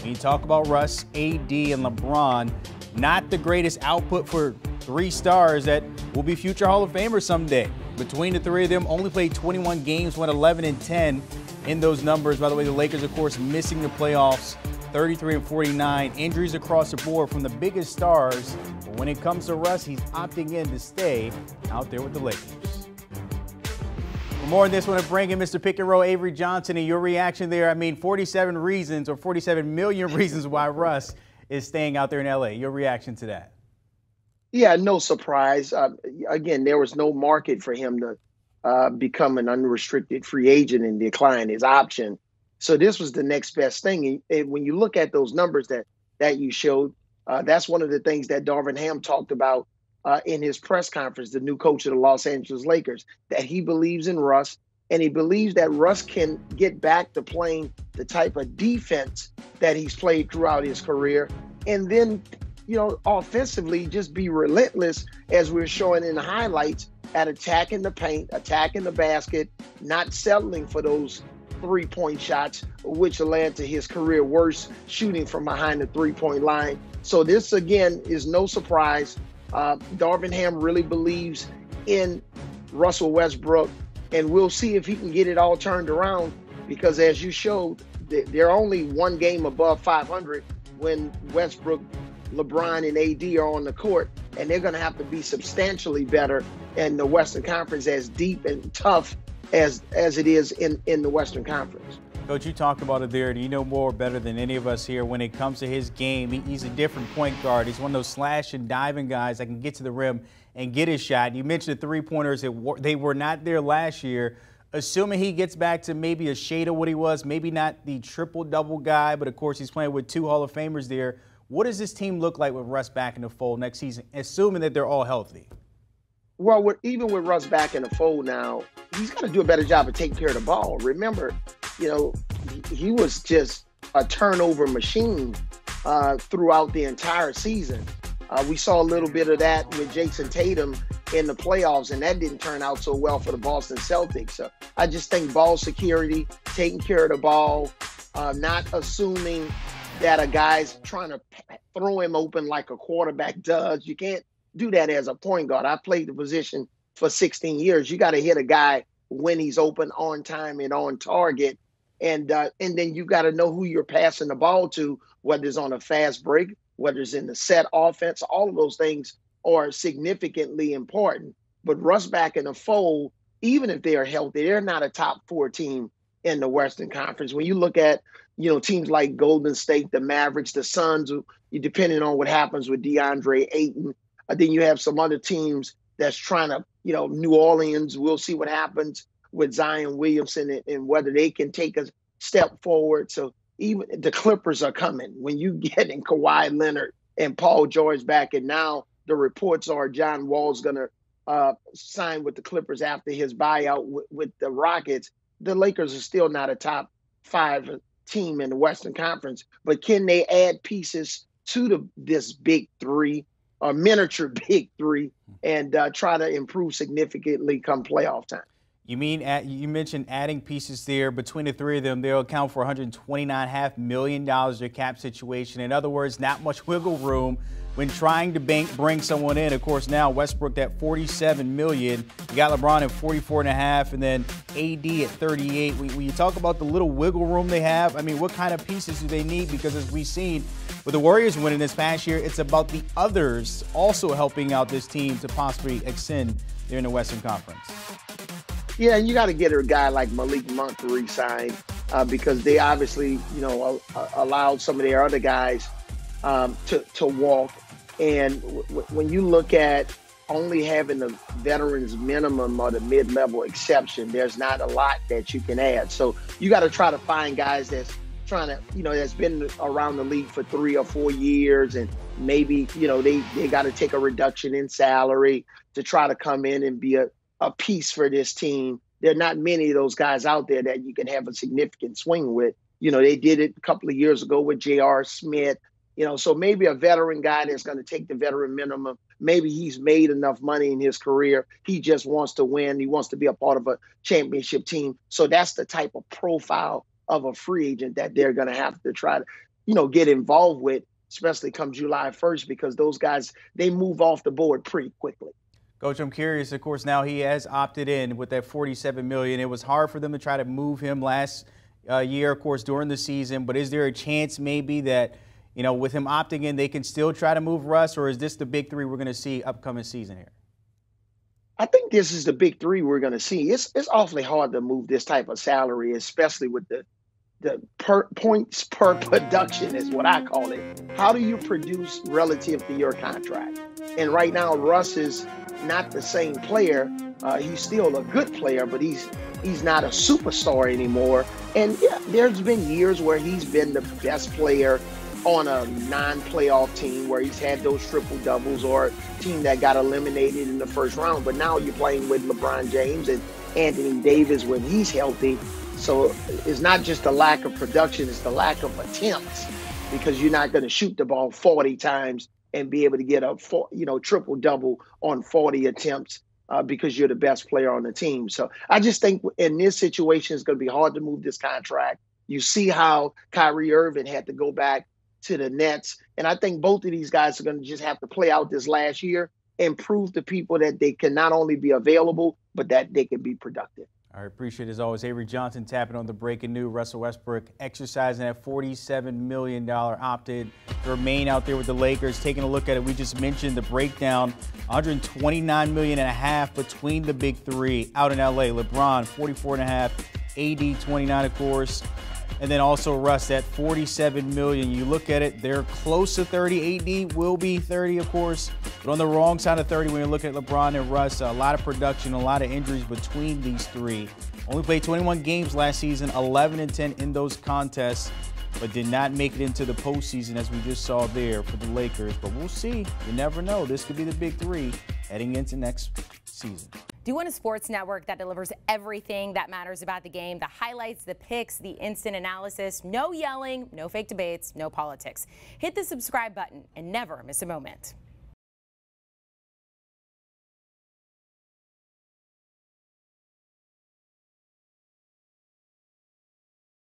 When you talk about Russ, AD, and LeBron, not the greatest output for three stars that will be future Hall of Famers someday. Between the three of them, only played 21 games, went 11-10 in those numbers. By the way, the Lakers, of course, missing the playoffs, 33-49. Injuries across the board from the biggest stars. But when it comes to Russ, he's opting in to stay out there with the Lakers. For more on this, I want to bring in Mr. Pick and Roll, Avery Johnson, and your reaction there. I mean, 47 reasons or 47 million reasons why Russ is staying out there in L.A. Your reaction to that? Yeah, no surprise. Again, there was no market for him to become an unrestricted free agent and decline his option. So this was the next best thing. And when you look at those numbers that you showed, that's one of the things that Darvin Ham talked about in his press conference, the new coach of the Los Angeles Lakers, that he believes in Russ, and he believes that Russ can get back to playing the type of defense that he's played throughout his career. And then, offensively, just be relentless, as we're showing in the highlights, at attacking the paint, attacking the basket, not settling for those three-point shots, which led to his career worst shooting from behind the three-point line. So this, again, is no surprise. Darvin Ham really believes in Russell Westbrook, and we'll see if he can get it all turned around, because as you showed, they're only one game above 500 when Westbrook, LeBron, and AD are on the court, and they're going to have to be substantially better in the Western Conference, as deep and tough as it is in the Western Conference. Coach, you talked about it there. You know more better than any of us here when it comes to his game. He's a different point guard. He's one of those slash and diving guys that can get to the rim and get his shot. You mentioned the three-pointers. They were not there last year. Assuming he gets back to maybe a shade of what he was, maybe not the triple-double guy, but, of course, he's playing with two Hall of Famers there. What does this team look like with Russ back in the fold next season, assuming that they're all healthy? Well, even with Russ back in the fold now, he's got to do a better job of taking care of the ball. Remember, he was just a turnover machine throughout the entire season. We saw a little bit of that with Jason Tatum in the playoffs, and that didn't turn out so well for the Boston Celtics. So I just think ball security, taking care of the ball, not assuming that a guy's trying to throw him open like a quarterback does. You can't do that as a point guard. I played the position for 16 years. You got to hit a guy when he's open, on time, and on target. And then you got to know who you're passing the ball to, whether it's on a fast break, whether it's in the set offense. All of those things are significantly important. But Russ back in the fold, even if they are healthy, they're not a top 4 team in the Western Conference. When you look at, teams like Golden State, the Mavericks, the Suns, depending on what happens with DeAndre Ayton, then you have some other teams that's trying to, New Orleans, we'll see what happens with Zion Williamson and whether they can take a step forward. So even the Clippers are coming. When you get in Kawhi Leonard and Paul George back, and now the reports are John Wall's going to sign with the Clippers after his buyout with the Rockets, the Lakers are still not a top 5 team in the Western Conference. But can they add pieces to this big three, a miniature big three, and try to improve significantly come playoff time? You you mentioned adding pieces there. Between the three of them, they'll account for $129.5 million their cap situation. In other words, not much wiggle room when trying to bring someone in. Of course, now Westbrook at $47 million. You got LeBron at $44.5, and then AD at $38. When you talk about the little wiggle room they have, I mean, what kind of pieces do they need? Because as we've seen with the Warriors winning this past year, it's about the others also helping out this team to possibly extend there in the Western Conference. Yeah, and you got to get a guy like Malik Monk re-signed because they obviously, allowed some of their other guys to walk. And when you look at only having the veterans minimum or the mid-level exception, there's not a lot that you can add. So you got to try to find guys that's trying to, that's been around the league for 3 or 4 years, and maybe, they got to take a reduction in salary to try to come in and be a piece for this team. There are not many of those guys out there that you can have a significant swing with. They did it a couple of years ago with J.R. Smith. So maybe a veteran guy that's going to take the veteran minimum. Maybe he's made enough money in his career. He just wants to win. He wants to be a part of a championship team. So that's the type of profile of a free agent that they're going to have to try to get involved with, especially come July 1st, because those guys, they move off the board pretty quickly. Coach, I'm curious, of course, now he has opted in with that $47 million. It was hard for them to try to move him last year, of course, during the season. But is there a chance maybe that, with him opting in, they can still try to move Russ, or is this the big three we're going to see upcoming season here? I think this is the big three we're going to see. It's awfully hard to move this type of salary, especially with the points per production is what I call it. How do you produce relative to your contract? And right now, Russ is not the same player. He's still a good player, but he's not a superstar anymore. And yeah, there's been years where he's been the best player on a non-playoff team, where he's had those triple doubles, or a team that got eliminated in the first round. But now you're playing with LeBron James and Anthony Davis when he's healthy. So it's not just the lack of production, it's the lack of attempts, because you're not going to shoot the ball 40 times and be able to get a triple double on 40 attempts because you're the best player on the team. So I just think in this situation, it's going to be hard to move this contract. You see how Kyrie Irving had to go back to the Nets. And I think both of these guys are going to just have to play out this last year and prove to people that they can not only be available, but that they can be productive. I appreciate it, as always. Avery Johnson tapping on the breaking news. Russell Westbrook exercising that $47 million opted to remain out there with the Lakers. Taking a look at it, we just mentioned the breakdown, $129.5 million between the big three out in LA. LeBron, $44.5 million, AD, $29, of course. And then also Russ at $47 million. You look at it, they're close to 30. AD will be 30, of course, but on the wrong side of 30 when you're looking at LeBron and Russ. A lot of production, a lot of injuries between these three. Only played 21 games last season, 11-10 in those contests, but did not make it into the postseason, as we just saw there for the Lakers. But we'll see. You never know. This could be the big three heading into next season. Do you want a sports network that delivers everything that matters about the game? The highlights, the picks, the instant analysis, no yelling, no fake debates, no politics. Hit the subscribe button and never miss a moment.